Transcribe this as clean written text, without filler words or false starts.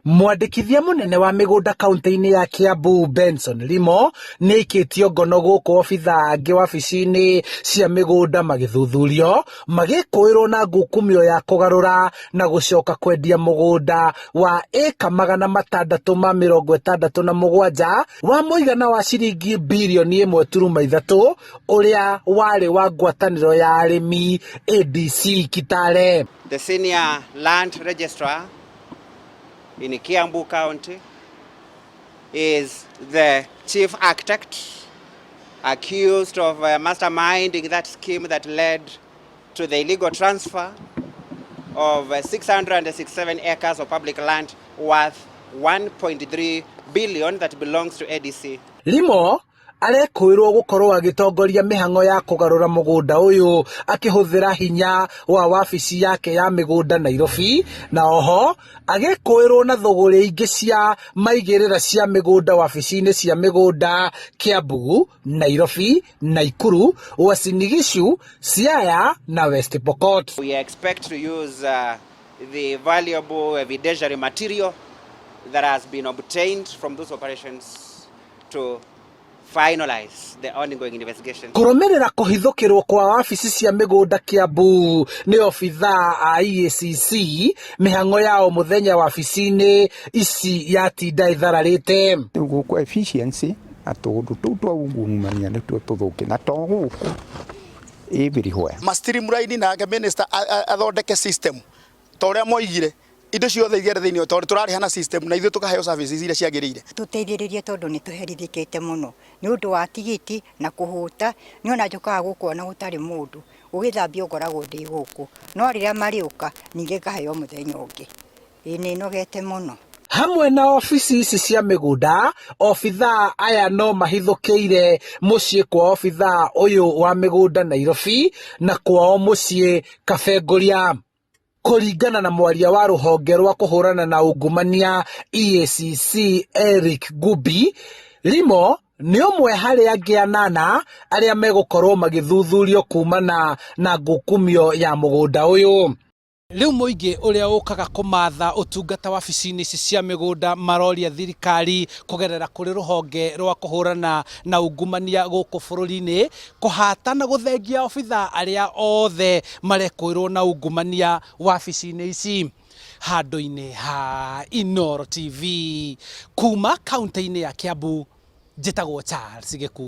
Mwandĩkithia mũnene wa mĩgũnda kaunti-inĩ ya Kiambu Benson Limo nĩ aikĩtio ngono gũkũ obitha angĩ wabici-inĩ cia mĩgũnda magĩthuthurio magĩkũĩrwo na ngukumio ya kũgarũra na gũcoka kwendia mũgũnda wa ĩka 667 wa mũigana wa ciringi birioni 1.3 ũrĩa warĩ wa ngwatanĩro ya arĩmi ADC Kitale. The senior land registrar in Kiambu County is the chief architect accused of masterminding that scheme that led to the illegal transfer of 667 acres of public land worth 1.3 billion that belongs to ADC. Limo arekũĩrwo gũkorwo agĩtongoria mĩhang'o ya kũgarũra mũgũnda ũyũ akĩhũthĩra hinya wa wabici yake ya mĩgũnda Nairobi, na oho agĩkũĩrwo na thũgũrĩ ingĩ cia maigĩrĩra cia mĩgũnda wabici-inĩ cia mĩgũnda Kiambu, Nairobi, Nakuru, Uasin Gishu, Siaya na West Pokot. We expect to use the valuable evidentiary material that has been obtained from those operations to finalize the ongoing investigation. Kũrũmĩrĩra kũhithũkĩrwo kwa wabici cia mĩgũnda Kiambu nĩ obitha a EACC, mĩhang'o ya o mũthenya wabici-inĩ ici yatinda ithararĩte. Gũkũ efficiency na tũndũ tũu twaungumania nĩtuo tũthũke na to gũkũ everywhere. Streamline na minister athondeke system ta ũrĩa moigire indo ciothe igere thĩinĩ tondũ tũrarĩhana system na ithuĩ tũkaheo services iria ciagĩrĩire. Tũteithĩrĩrie tondũ nĩ tũherithĩkĩte mũno nĩ ũndũ wa tigiti na kũhũta, nĩ ona njokaga gũkuona gũtarĩ mũndũ ũgĩthambia ũkoragwo ndĩ gũkũ, no rĩrĩa marĩũka ningĩ ngaheo mũthenya ũngĩ. Nĩ nogete mũno. Hamwe na ofici ici cia mĩgũnda, obitha aya no mahithũkĩire mũciĩ kwa obitha ũyũ wa mĩgũnda Nairobi na kwao mũciĩ Kabenguria. Kũringana na mwaria wa rũhonge rwa kũhũrana na ungumania EACC Eric Gubi, Limo nĩ ũmwe harĩ angĩ 8 arĩa megũkorwo magĩthuthurio kumana na ngukumio ya mũgũnda ũyũ. Rĩu mũingĩ ũrĩa ũkaga kũmatha ũtungata wabici-inĩ ici cia mĩgũnda maroria thirikari kũgerera kũrĩ rũhonge rwa kũhũrana na ungumania gũkũ bũrũri-inĩ kũhata na gũthengia obitha arĩa othe marekũĩrwo na ungumania wabici-inĩ ici. Handũ-inĩ ha Inooro TV kuma kaunti-inĩ ya Kiambu, njĩtagwo Charles Gĩkuũ.